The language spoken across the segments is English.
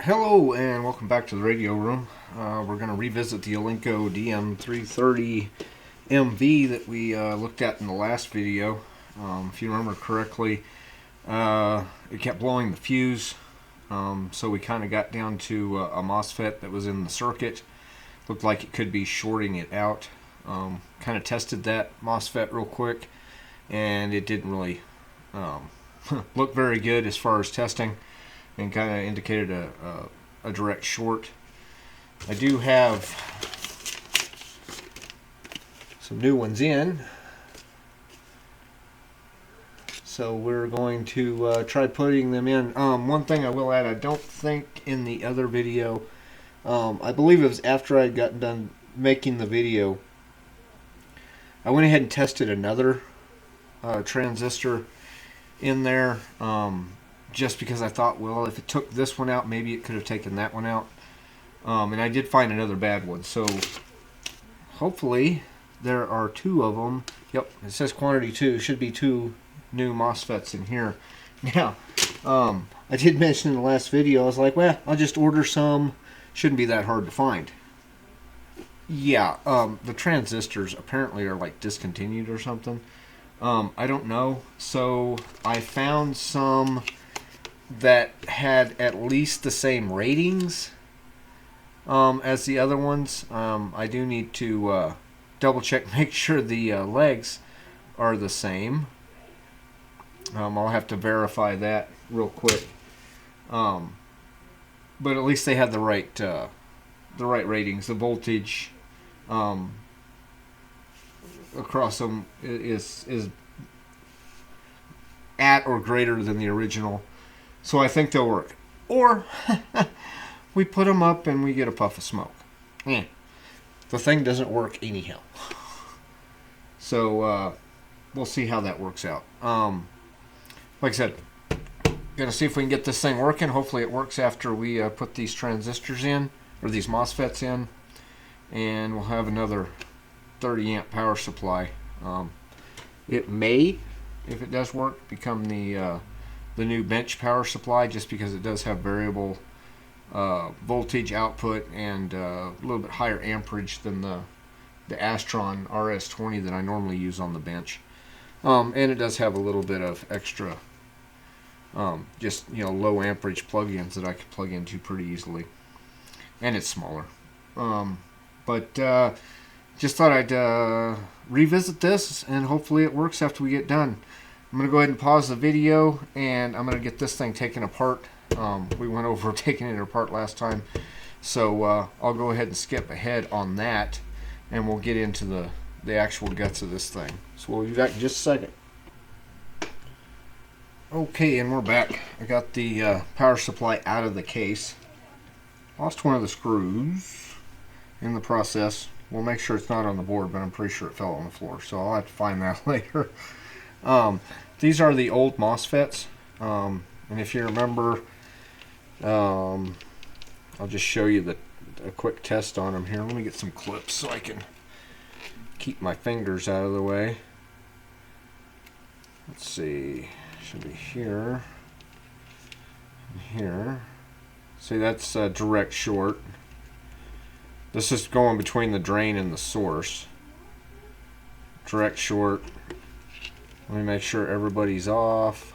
Hello and welcome back to the radio room. We're going to revisit the Alinco DM-330MV that we looked at in the last video. If you remember correctly, it kept blowing the fuse, so we kind of got down to a MOSFET that was in the circuit. Looked like it could be shorting it out. Kind of tested that MOSFET real quick, and it didn't really look very good as far as testing, and kind of indicated a direct short. I do have some new ones in, so we're going to try putting them in. One thing I will add, I don't think in the other video, I believe it was after I'd gotten done making the video, I went ahead and tested another transistor in there, just because I thought, well, if it took this one out, maybe it could have taken that one out. And I did find another bad one. So hopefully there are two of them. Yep, it says quantity 2. Should be 2 new MOSFETs in here. Now, I did mention in the last video, I was like, well, I'll just order some. Shouldn't be that hard to find. Yeah, the transistors apparently are like discontinued or something. I don't know. So I found some that had at least the same ratings as the other ones. I do need to double check, make sure the legs are the same. I'll have to verify that real quick. But at least they had the right ratings. The voltage across them is at or greater than the original. So I think they'll work. Or we put them up and we get a puff of smoke. The thing doesn't work anyhow. So we'll see how that works out. Like I said, gonna see if we can get this thing working. Hopefully it works after we put these transistors in, or these MOSFETs in, and we'll have another 30 amp power supply. It may, if it does work, become the new bench power supply, just because it does have variable voltage output and a little bit higher amperage than the Astron RS20 that I normally use on the bench. And it does have a little bit of extra just low amperage plug-ins that I could plug into pretty easily, and it's smaller. But just thought I'd revisit this, and hopefully it works after we get done. I'm going to go ahead and pause the video, and I'm going to get this thing taken apart. We went over taking it apart last time, so I'll go ahead and skip ahead on that, and we'll get into the actual guts of this thing. So we'll be back in just a second. Okay, and we're back. I got the power supply out of the case. Lost one of the screws in the process. We'll make sure it's not on the board, but I'm pretty sure it fell on the floor, so I'll have to find that later. These are the old MOSFETs, and if you remember, I'll just show you a quick test on them here. Let me get some clips so I can keep my fingers out of the way. Let's see, should be here, here. See, that's a direct short. This is going between the drain and the source. Direct short. Let me make sure everybody's off.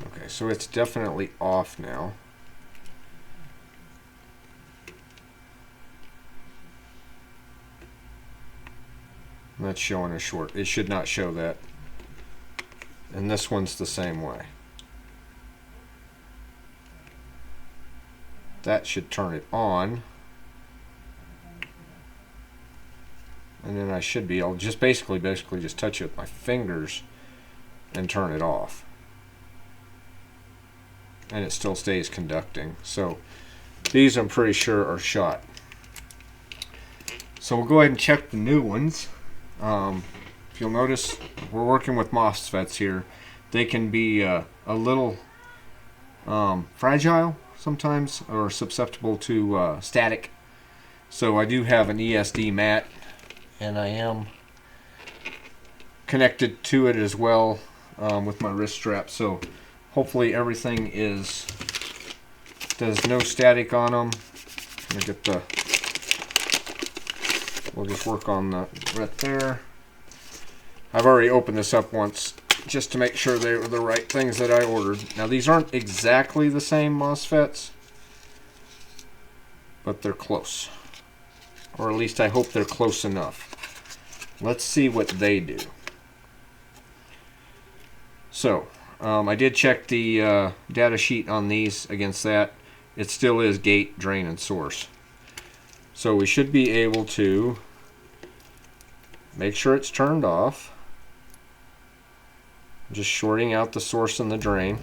Okay, so it's definitely off now. That's showing a short. It should not show that. And this one's the same way. That should turn it on. And then I should be able to just basically just touch it with my fingers and turn it off. And it still stays conducting. So these I'm pretty sure are shot. So we'll go ahead and check the new ones. If you'll notice, we're working with MOSFETs here. They can be a little fragile sometimes, or susceptible to static. So I do have an ESD mat, and I am connected to it as well with my wrist strap. So hopefully everything does no static on them. I'm gonna get we'll just work on the right there. I've already opened this up once just to make sure they were the right things that I ordered. Now these aren't exactly the same MOSFETs, but they're close. Or at least I hope they're close enough. Let's see what they do. So, I did check the data sheet on these against that. It still is gate, drain, and source. So we should be able to make sure it's turned off. Just shorting out the source and the drain.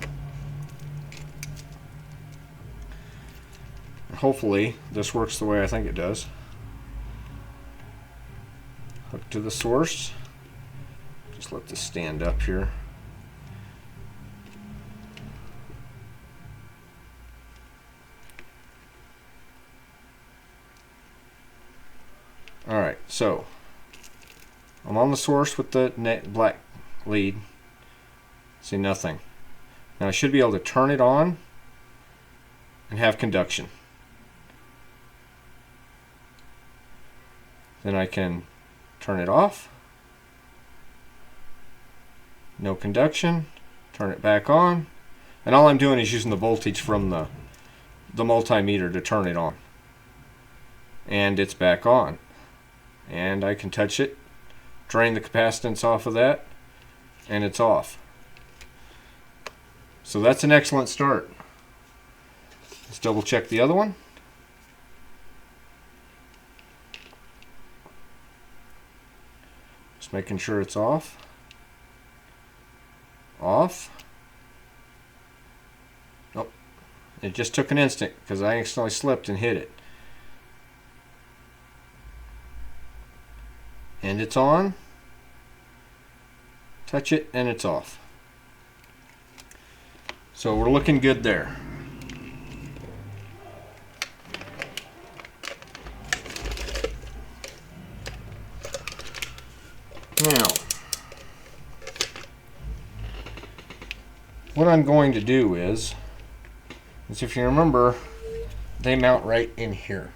Hopefully this works the way I think it does. Hook to the source. Just let this stand up here. Alright, so I'm on the source with the black lead. See nothing. Now I should be able to turn it on and have conduction. Then I can turn it off. No conduction. Turn it back on. And all I'm doing is using the voltage from the multimeter to turn it on. And it's back on. And I can touch it, drain the capacitance off of that, and it's off. So that's an excellent start. Let's double check the other one. Just making sure it's off. Off. Nope. It just took an instant because I accidentally slipped and hit it. And it's on. Touch it and it's off. So we're looking good there. Now, what I'm going to do is if you remember, they mount right in here.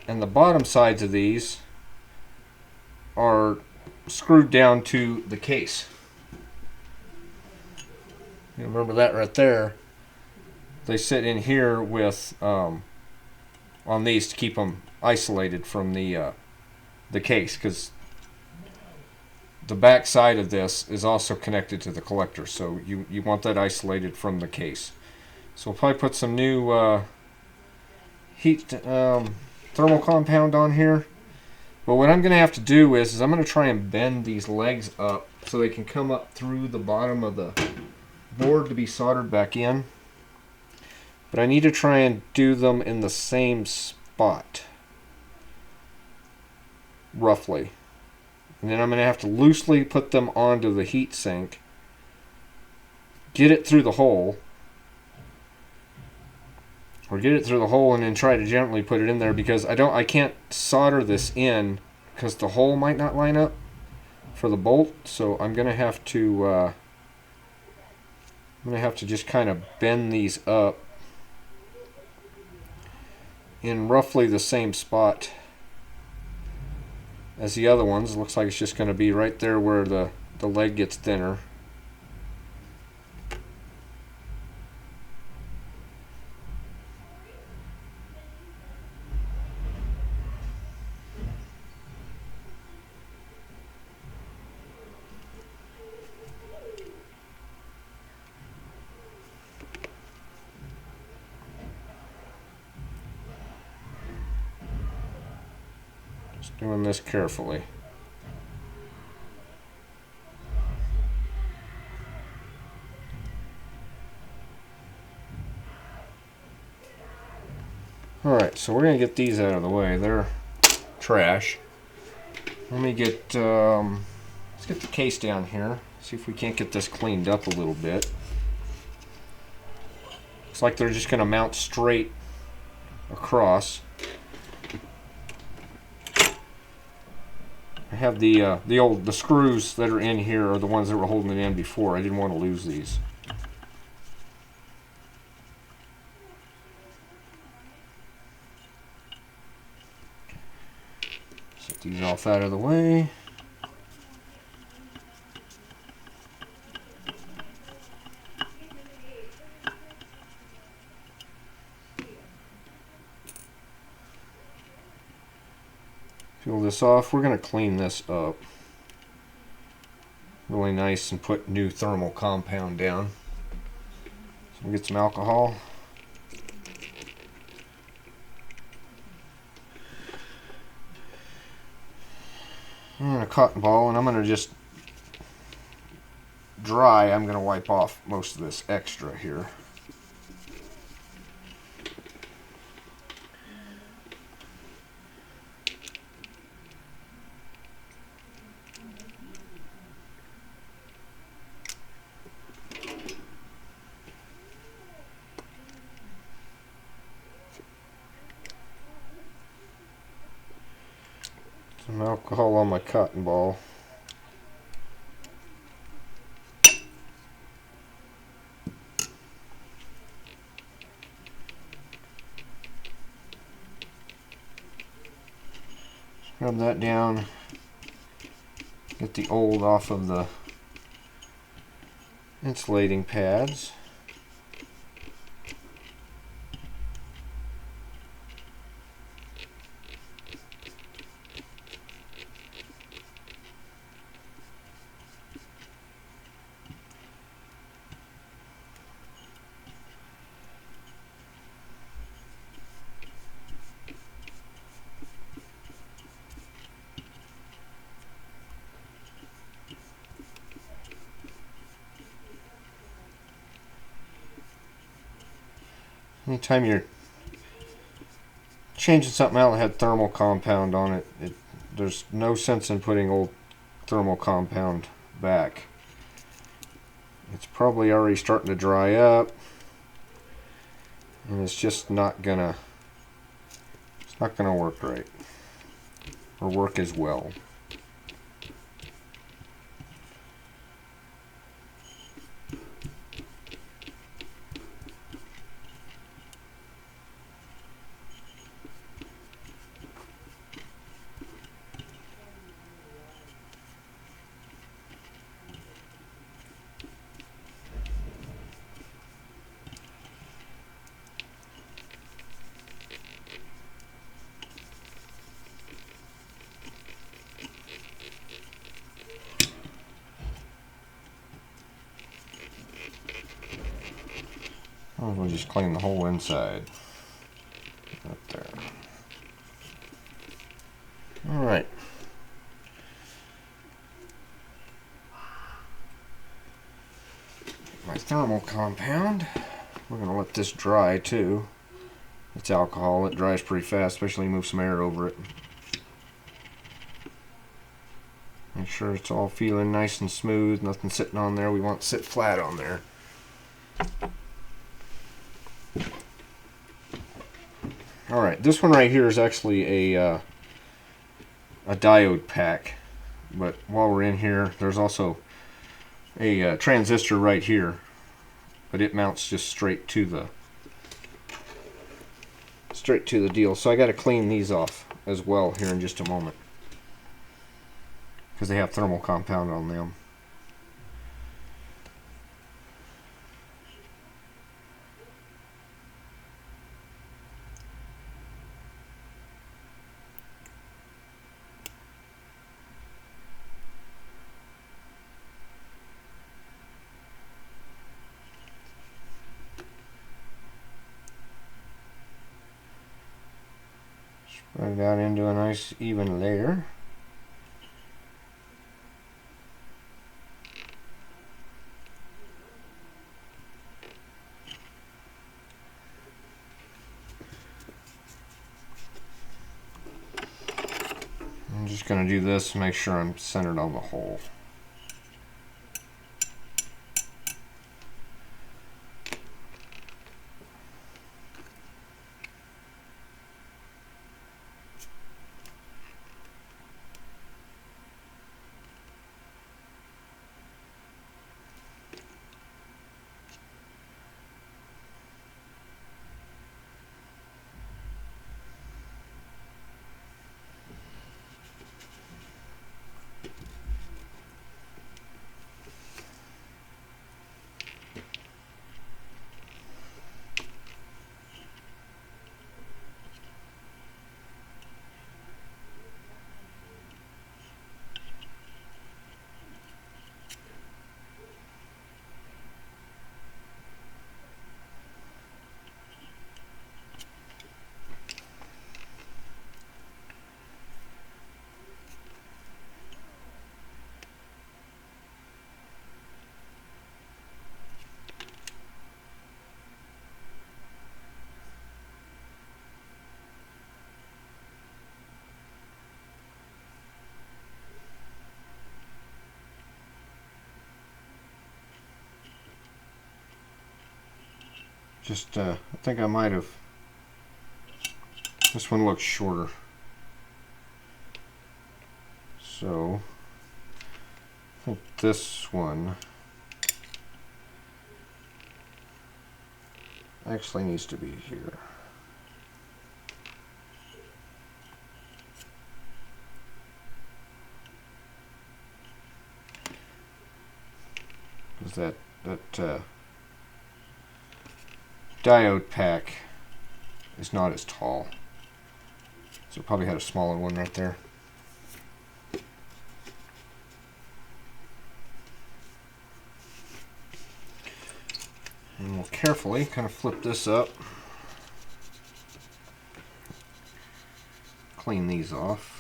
And the bottom sides of these are screwed down to the case. You remember that right there. They sit in here with on these to keep them isolated from the case, because the back side of this is also connected to the collector, so you want that isolated from the case. So we'll probably put some new heat thermal compound on here. But what I'm going to have to do is I'm going to try and bend these legs up so they can come up through the bottom of the board to be soldered back in. But I need to try and do them in the same spot, roughly. And then I'm going to have to loosely put them onto the heat sink, get it through the hole, or get it through the hole and then try to gently put it in there, because I can't solder this in because the hole might not line up for the bolt. So I'm going to have to just kind of bend these up in roughly the same spot as the other ones. Looks like it's just going to be right there where the leg gets thinner. Doing this carefully. Alright, so we're going to get these out of the way. They're trash. Let me get, let's get the case down here. See if we can't get this cleaned up a little bit. Looks like they're just going to mount straight across. I have the screws that are in here are the ones that were holding it in before. I didn't want to lose these. Set these off out of the way. Peel this off. We're going to clean this up really nice and put new thermal compound down. So we'll get some alcohol. And a cotton ball, and I'm going to just dry. I'm going to wipe off most of this extra here. Some alcohol on my cotton ball. Rub that down. Get the old off of the insulating pads. Anytime you're changing something out that had thermal compound on it, there's no sense in putting old thermal compound back. It's probably already starting to dry up, and it's just not gonna work right or work as well. We'll just clean the whole inside. Up there. Alright. My thermal compound. We're going to let this dry too. It's alcohol. It dries pretty fast, especially when you move some air over it. Make sure it's all feeling nice and smooth. Nothing sitting on there. We want it to sit flat on there. Alright, this one right here is actually a diode pack, but while we're in here, there's also a transistor right here, but it mounts just straight to the deal. So I got to clean these off as well here in just a moment, because they have thermal compound on them. Spread it out into a nice even layer. I'm just going to do this to make sure I'm centered on the hole. Just, I think I might have, this one looks shorter. So, I think this one actually needs to be here. Because that diode pack is not as tall. So it probably had a smaller one right there. And we'll carefully kind of flip this up. Clean these off.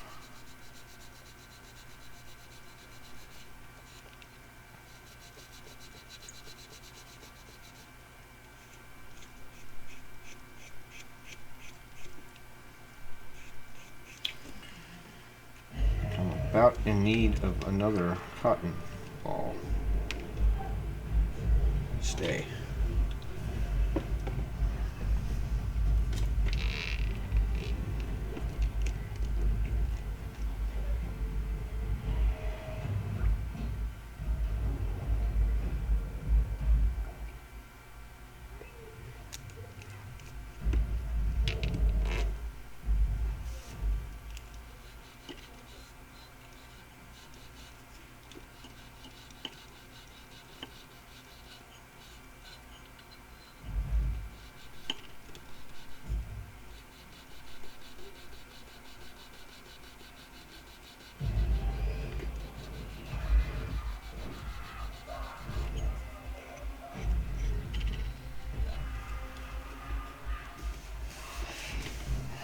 I'm about in need of another cotton ball. Stay.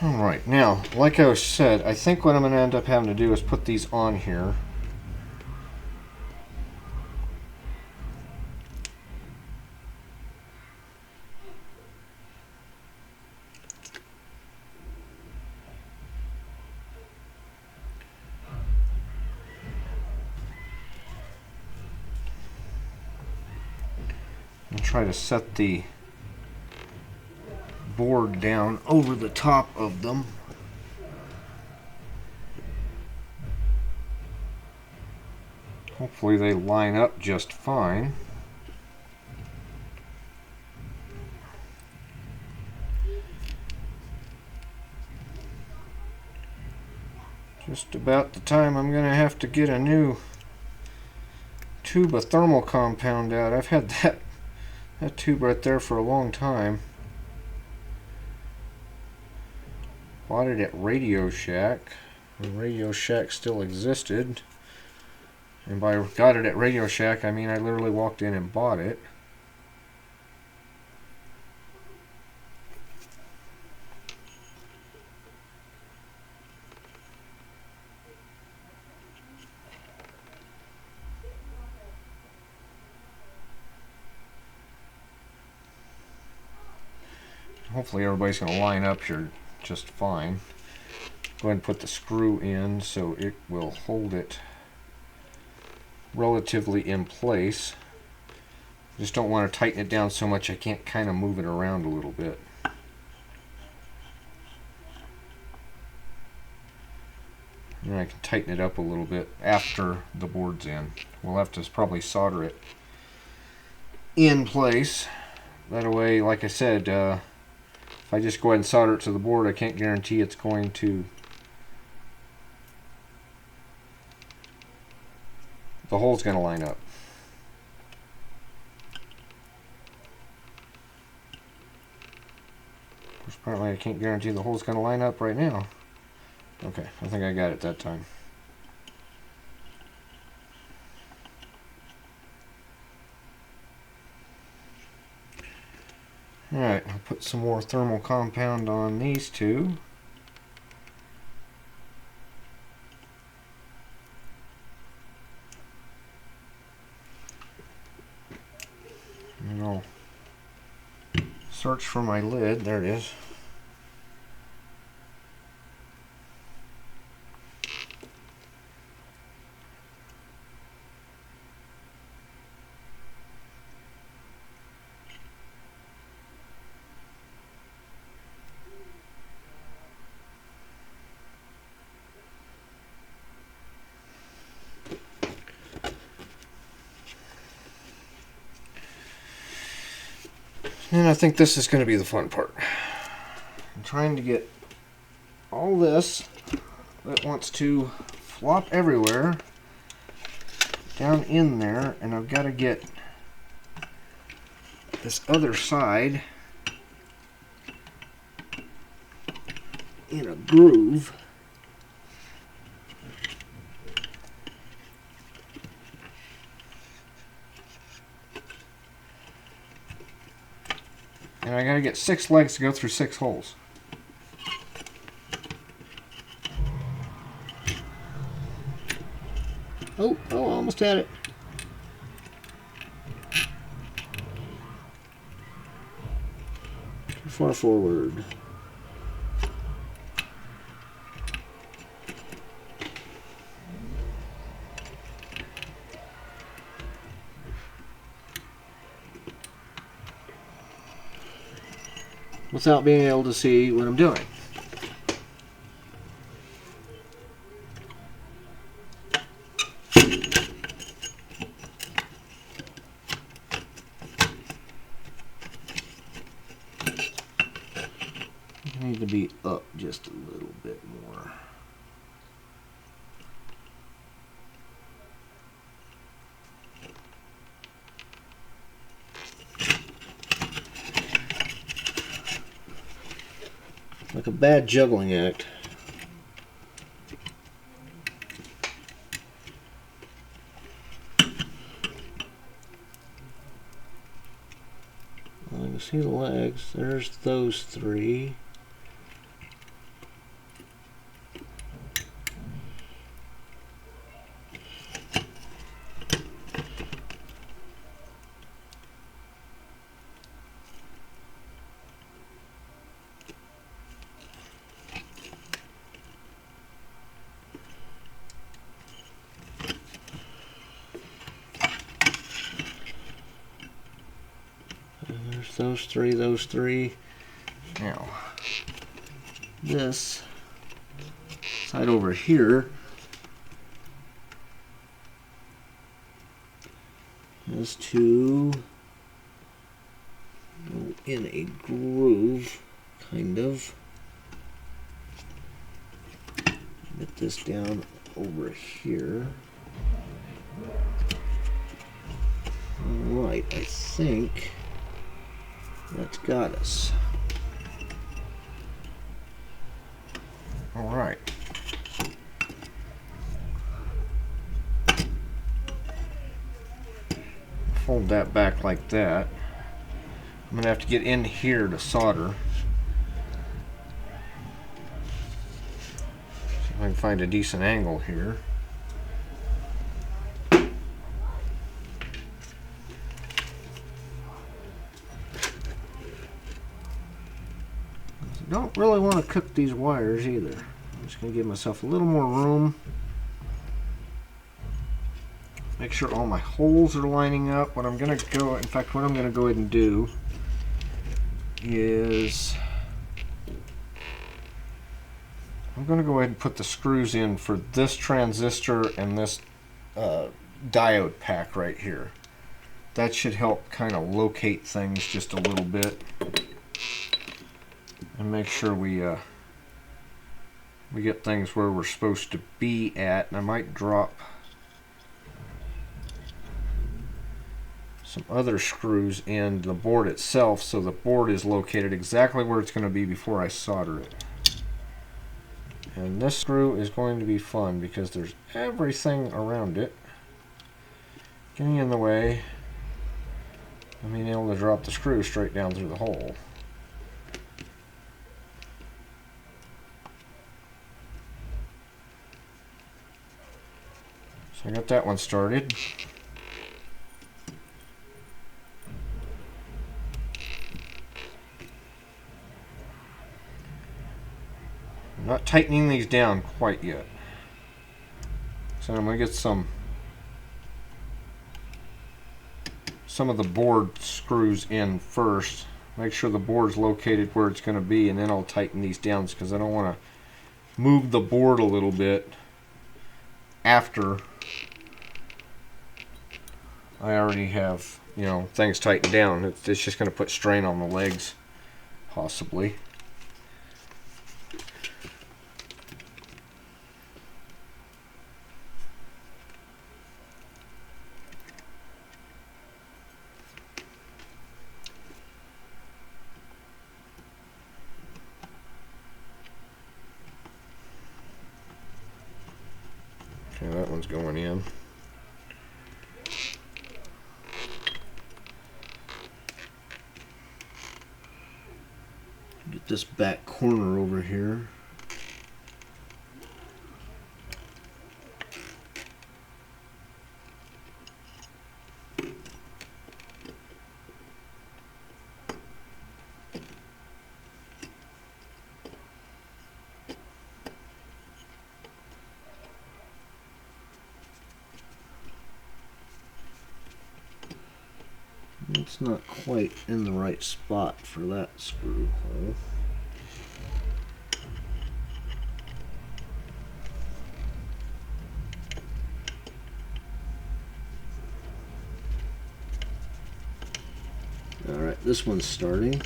Alright, now, like I said, I think what I'm going to end up having to do is put these on here. And try to set the board down over the top of them. Hopefully they line up just fine. Just about the time I'm going to have to get a new tube of thermal compound out. I've had that tube right there for a long time. Bought it at Radio Shack when Radio Shack still existed. And by got it at Radio Shack, I mean I literally walked in and bought it. Hopefully everybody's going to line up here just fine. Go ahead and put the screw in so it will hold it relatively in place. Just don't want to tighten it down so much I can't kind of move it around a little bit. And I can tighten it up a little bit after the board's in. We'll have to probably solder it in place. That way, like I said, if I just go ahead and solder it to the board, I can't guarantee it's going to, the hole's going to line up. Apparently I can't guarantee the hole's going to line up right now. Okay, I think I got it that time. Alright, I'll put some more thermal compound on these two. And I'll search for my lid. There it is. And I think this is going to be the fun part. I'm trying to get all this that wants to flop everywhere down in there, and I've got to get this other side in a groove. And I gotta get 6 legs to go through 6 holes. Oh, almost had it. Too far forward. Without being able to see what I'm doing. I need to be up just a little bit more. Like a bad juggling act. Well, I can see the legs. There's those 3. Those three. Now, this side over here has to go in a groove, kind of. Get this down over here. Alright, I think that's got us. All right. Fold that back like that. I'm gonna have to get in here to solder. See if I can find a decent angle here. Don't really want to cook these wires either. I'm just going to give myself a little more room. Make sure all my holes are lining up. What I'm going to go, in fact, what I'm going to go ahead and do is I'm going to go ahead and put the screws in for this transistor and this diode pack right here. That should help kind of locate things just a little bit. And make sure we get things where we're supposed to be at. And I might drop some other screws in the board itself so the board is located exactly where it's going to be before I solder it. And this screw is going to be fun because there's everything around it getting in the way of being able to drop the screw straight down through the hole. I got that one started. I'm not tightening these down quite yet. So I'm going to get some of the board screws in first. Make sure the board's located where it's going to be, and then I'll tighten these down because I don't want to move the board a little bit after I already have, you know, things tightened down. It's just going to put strain on the legs, possibly. Okay, that one's going in. Get this back corner over here. It's not quite in the right spot for that screw hole. Alright, this one's starting.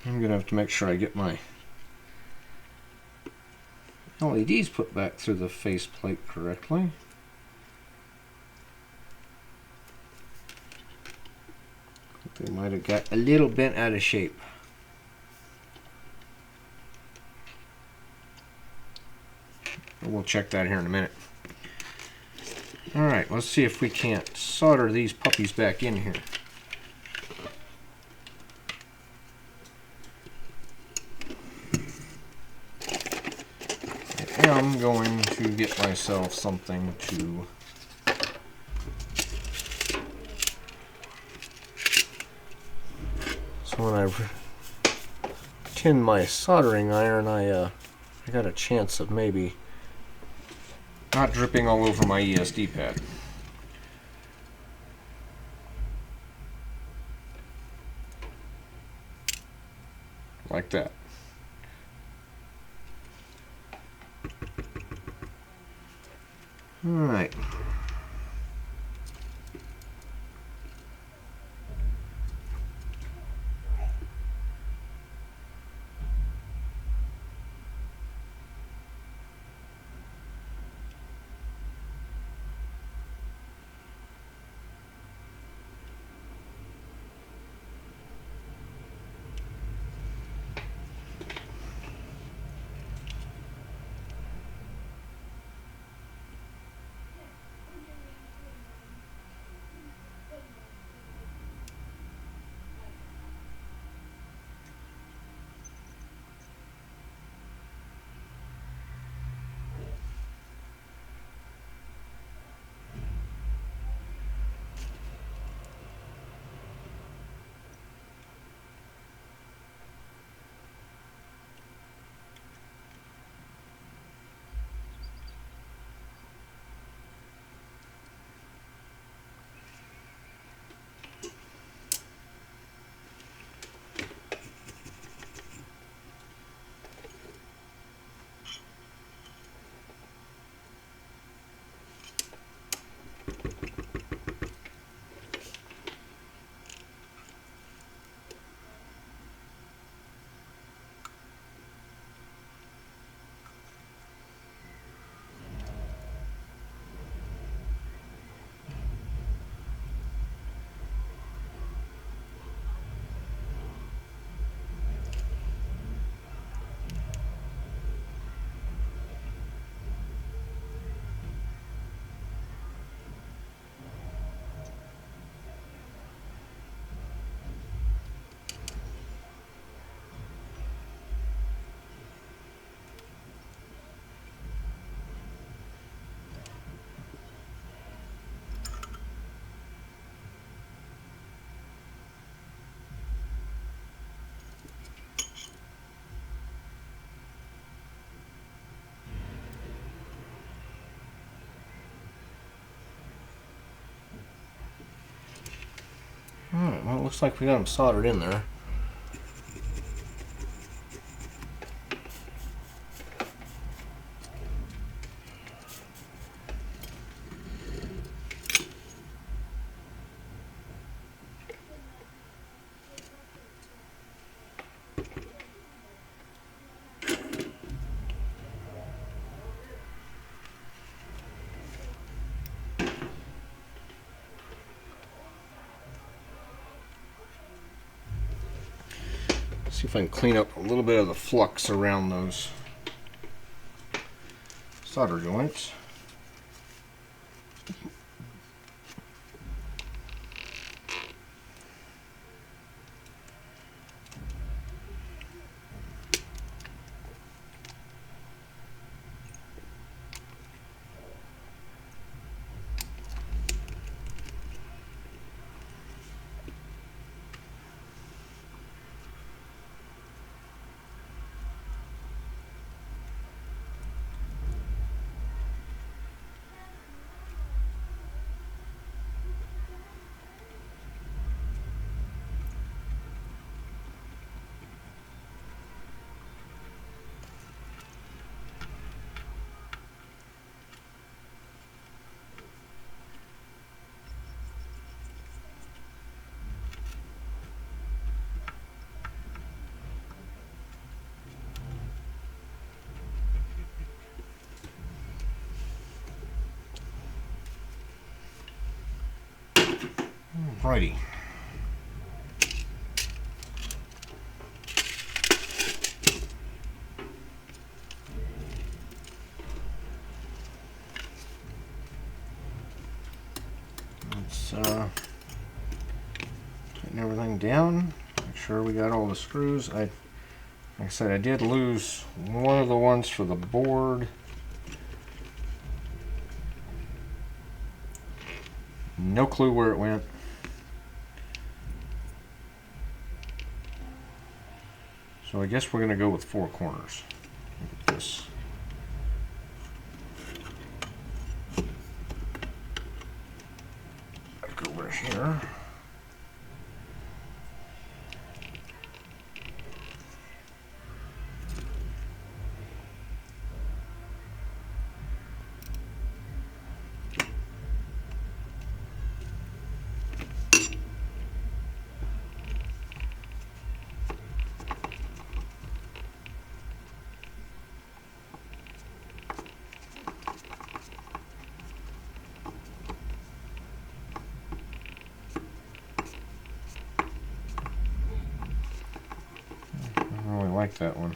I'm going to have to make sure I get my LEDs put back through the faceplate correctly. They might have got a little bent out of shape. We'll check that here in a minute. Alright, let's see if we can't solder these puppies back in here. I'm going to get myself something to so when I tin my soldering iron, I got a chance of maybe not dripping all over my ESD pad. Like that. All right. Alright, well, it looks like we got them soldered in there. See if I can clean up a little bit of the flux around those solder joints. Alrighty. Let's tighten everything down. Make sure we got all the screws. Like I said, I did lose one of the ones for the board. No clue where it went. So I guess we're going to go with 4 corners. Look at this. Back over here. I like that one.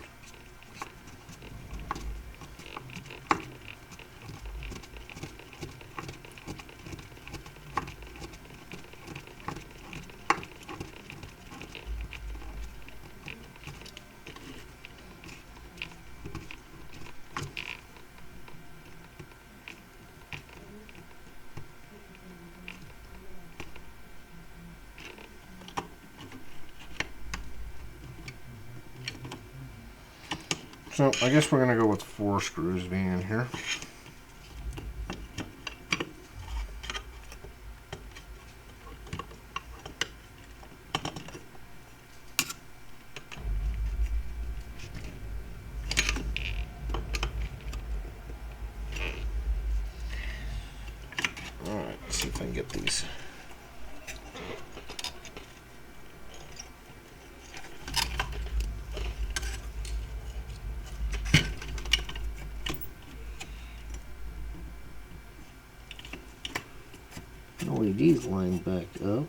So I guess we're going to go with 4 screws being in here. Alright, let's see if I can get these. LEDs lined back up.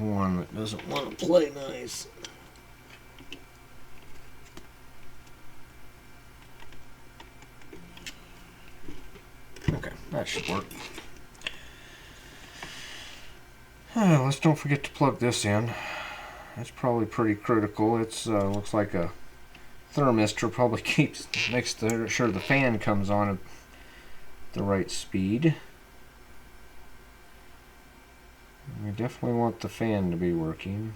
one that doesn't want to play nice. Okay, that should work. Let's don't forget to plug this in. That's probably pretty critical. It's looks like a thermistor. Probably makes sure the fan comes on at the right speed. We definitely want the fan to be working.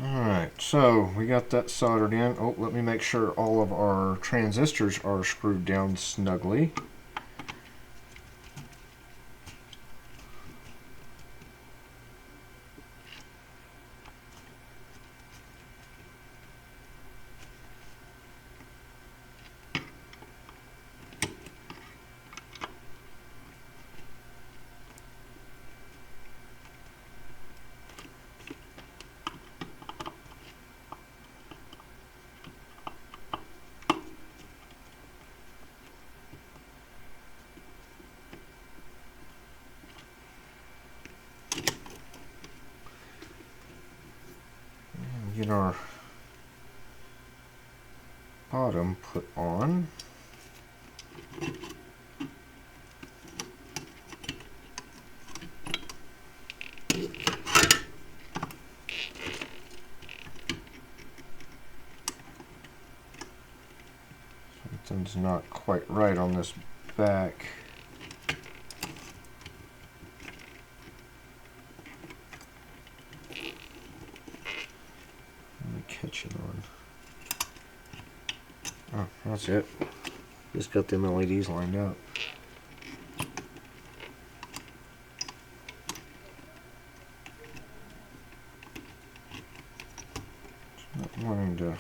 Alright, so we got that soldered in. Oh, let me make sure all of our transistors are screwed down snugly. Get our bottom put on. Something's not quite right on this back. Catch it on. Oh, that's it. Just got them LEDs lined up. Not wanting to.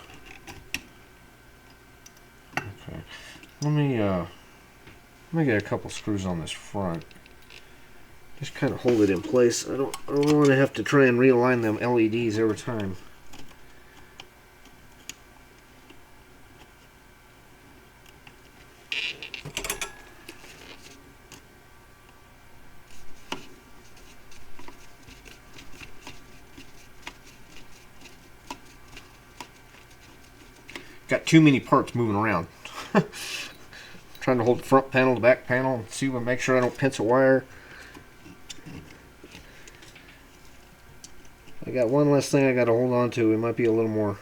Okay. Let me get a couple screws on this front. Just kind of hold it in place. I don't want to have to try and realign them LEDs every time. Got too many parts moving around. Trying to hold the front panel, the back panel, and see make sure I don't pinch a wire. I got one last thing I got to hold on to. It might be a little more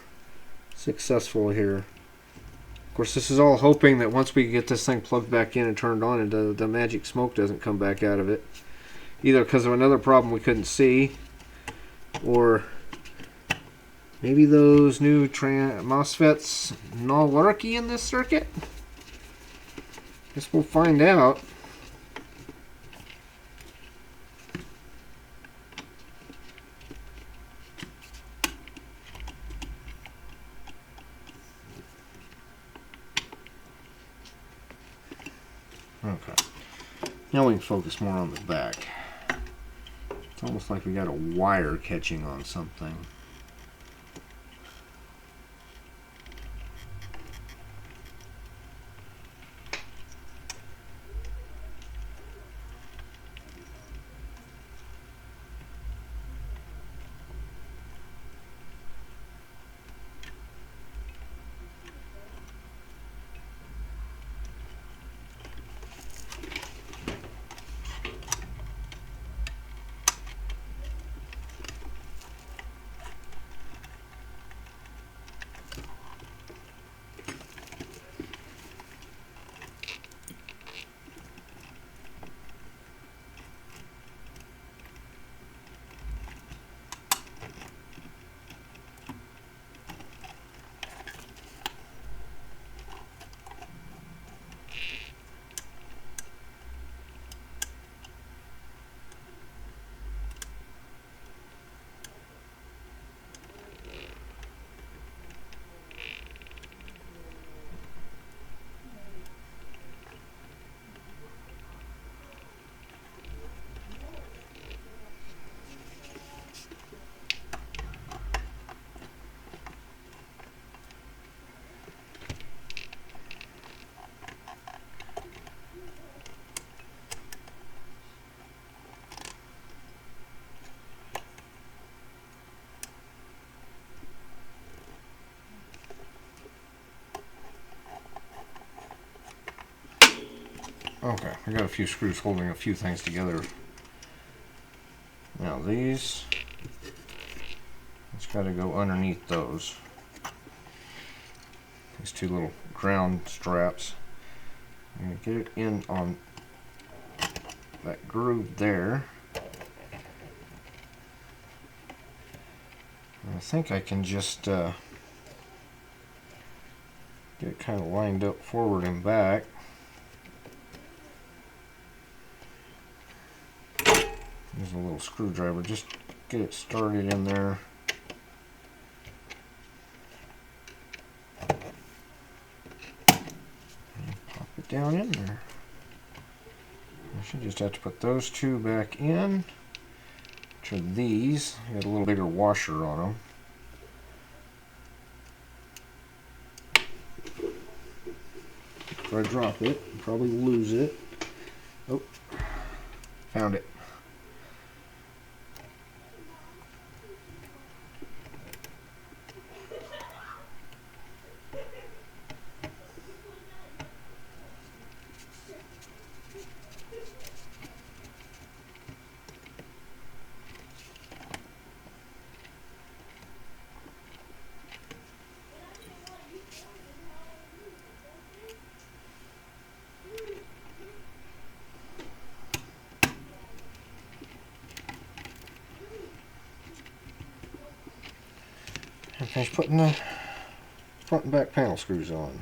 successful here. Of course, this is all hoping that once we get this thing plugged back in and turned on, and the magic smoke doesn't come back out of it. Either because of another problem we couldn't see, or maybe those new MOSFETs not working in this circuit? Guess we'll find out. Okay. Now we can focus more on the back. It's almost like we got a wire catching on something. I got a few screws holding a few things together. Now these, it's got to go underneath those. These two little ground straps. I'm going to get it in on that groove there. And I think I can just get it kind of lined up forward and back. Use a little screwdriver, just get it started in there. And pop it down in there. I should just have to put those two back in. Which are these. I got a little bigger washer on them. If I drop it, I'll probably lose it. Oh, found it. And finish putting the front and back panel screws on.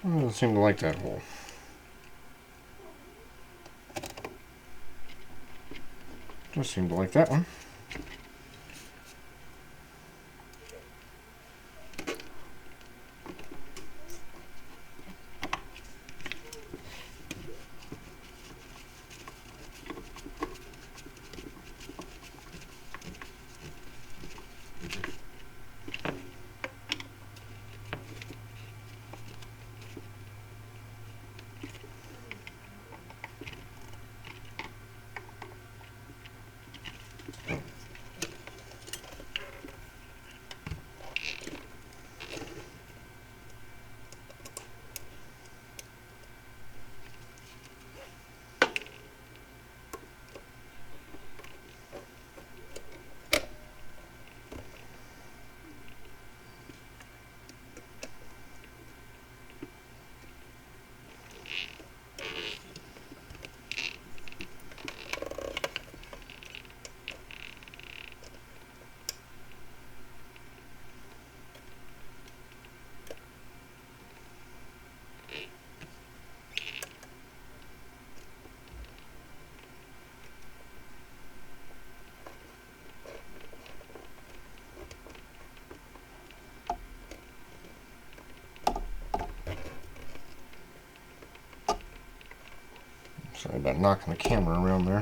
I don't seem to like that hole. Just seem to like that one. Sorry about knocking the camera around there.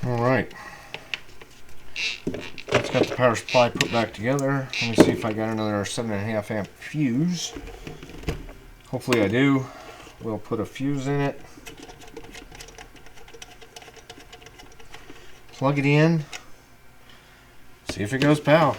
Alright, let's got the power supply put back together. Let me see if I got another 7.5 amp fuse. Hopefully I do. We'll put a fuse in it. Plug it in. See if it goes pow.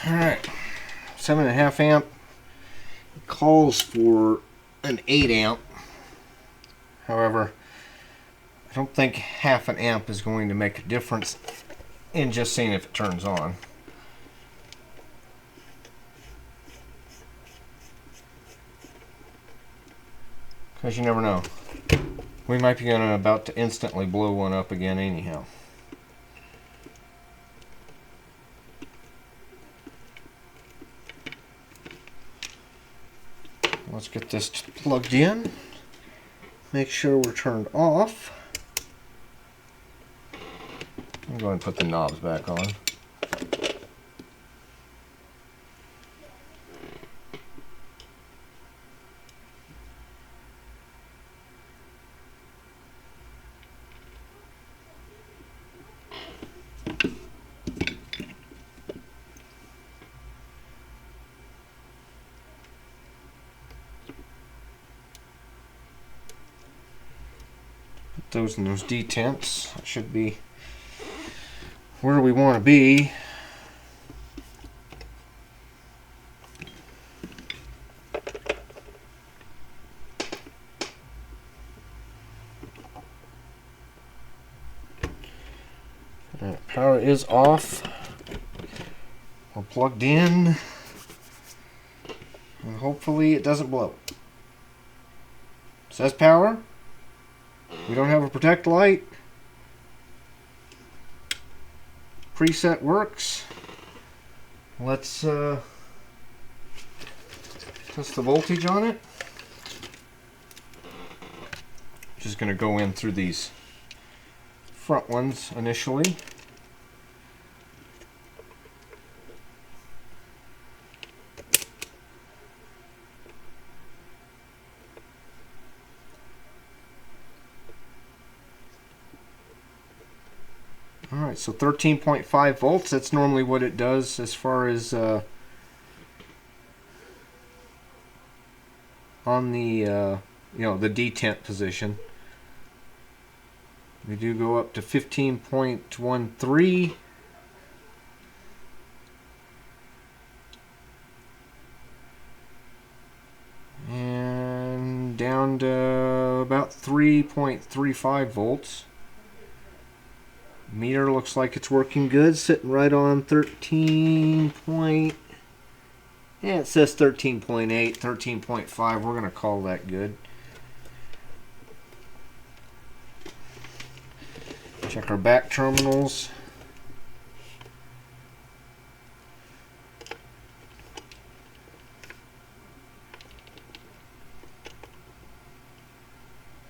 Alright, 7.5 amp. It calls for an 8 amp. However, I don't think half an amp is going to make a difference in just seeing if it turns on. Because you never know. We might be about to instantly blow one up again anyhow. Let's get this plugged in. Make sure we're turned off. I'm going to put the knobs back on. Those in those detents. That should be where we want to be. Power is off. We're plugged in. And hopefully it doesn't blow. It says power. We don't have a protect light. Preset works. Let's test the voltage on it. Just going to go in through these front ones initially. Alright, so 13.5 volts, that's normally what it does as far as on the the detent position. We do go up to 15.13. And down to about 3.35 volts. Meter looks like it's working good, sitting right on 13 point. Yeah, it says 13.8, 13.5. We're going to call that good. Check our back terminals.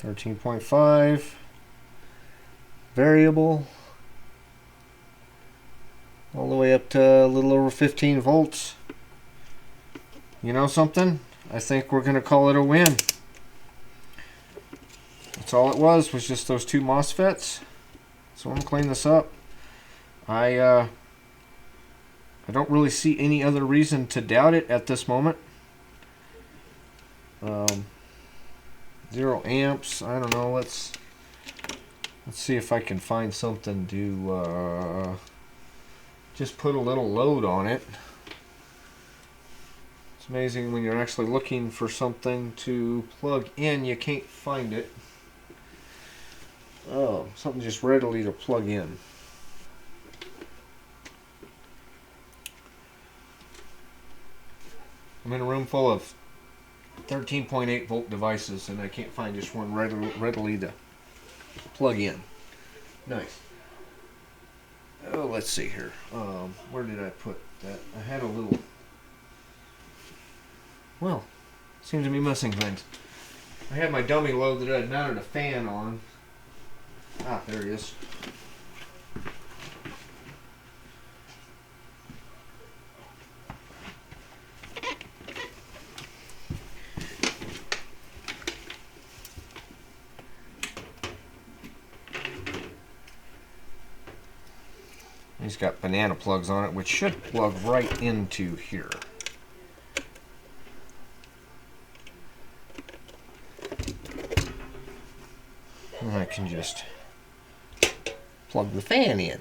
$13.5. Variable. All the way up to a little over 15 volts. You know something? I think we're going to call it a win. That's all it was just those two MOSFETs. So I'm going to clean this up. I don't really see any other reason to doubt it at this moment. 0 amps. I don't know. Let's see if I can find something to just put a little load on it. It's amazing when you're actually looking for something to plug in, you can't find it. Oh, something just readily to plug in. I'm in a room full of 13.8 volt devices and I can't find just one readily to plug in. Nice. Oh, let's see here. Where did I put that? I had a little... Well, seems to be missing things. I had my dummy load that I had mounted a fan on. Ah, there it is. He's got banana plugs on it, which should plug right into here. And I can just plug the fan in.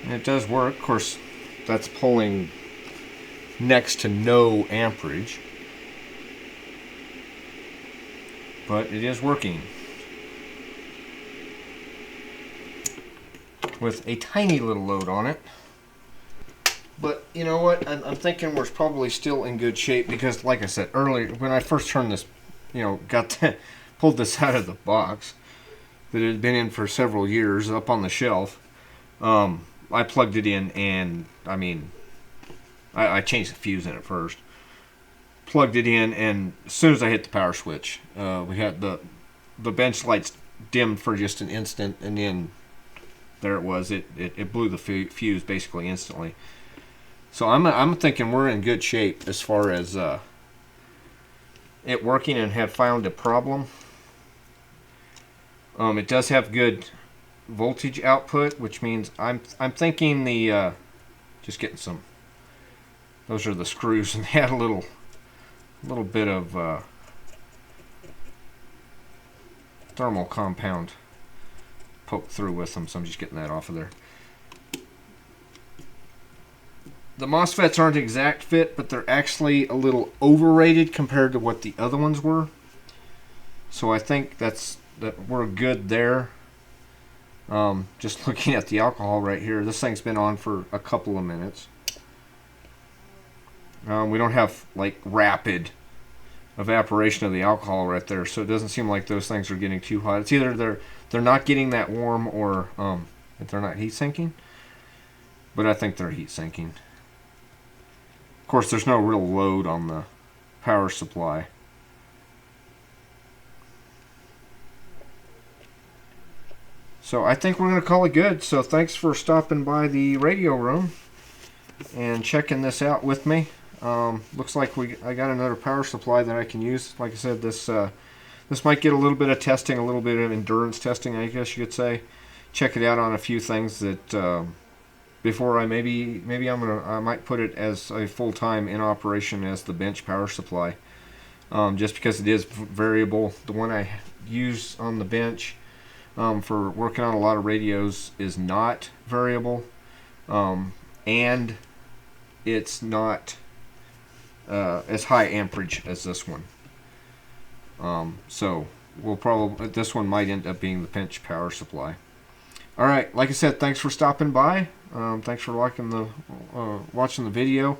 And it does work. Of course, that's pulling next to no amperage, but it is working with a tiny little load on it. But you know what, I'm thinking we're probably still in good shape, because like I said earlier, when I first turned this, pulled this out of the box that it had been in for several years up on the shelf, I plugged it in, and I changed the fuse in it first, plugged it in, and as soon as I hit the power switch, we had the bench lights dimmed for just an instant, and then there it was. It blew the fuse basically instantly. So I'm thinking we're in good shape as far as it working, and have found a problem. It does have good voltage output, which means I'm thinking the just getting some. Those are the screws, and they had a little bit of thermal compound poked through with them, so I'm just getting that off of there. The MOSFETs aren't exact fit, but they're actually a little overrated compared to what the other ones were. So I think that we're good there. Just looking at the alcohol right here, this thing's been on for a couple of minutes. We don't have like rapid evaporation of the alcohol right there, so it doesn't seem like those things are getting too hot. It's either they're not getting that warm, or they're not heat sinking. But I think they're heat sinking. Of course, there's no real load on the power supply. So I think we're going to call it good. So thanks for stopping by the radio room and checking this out with me. Looks like I got another power supply that I can use. Like I said, this might get a little bit of testing, a little bit of endurance testing, I guess you could say. Check it out on a few things that before I might put it as a full-time in operation as the bench power supply, just because it is variable. The one I use on the bench for working on a lot of radios is not variable, and it's not as high amperage as this one. So this one might end up being the bench power supply. All right, like I said, thanks for stopping by. Thanks for watching the video.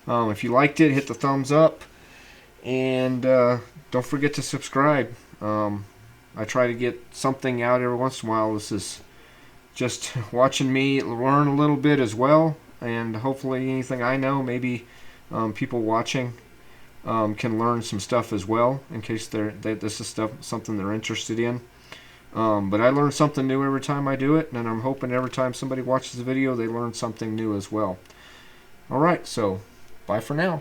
If you liked it, hit the thumbs up, and don't forget to subscribe. I try to get something out every once in a while. This is just watching me learn a little bit as well, and hopefully anything I know, maybe people watching can learn some stuff as well, in case this is something they're interested in. But I learn something new every time I do it, and I'm hoping every time somebody watches the video they learn something new as well. Alright, so bye for now.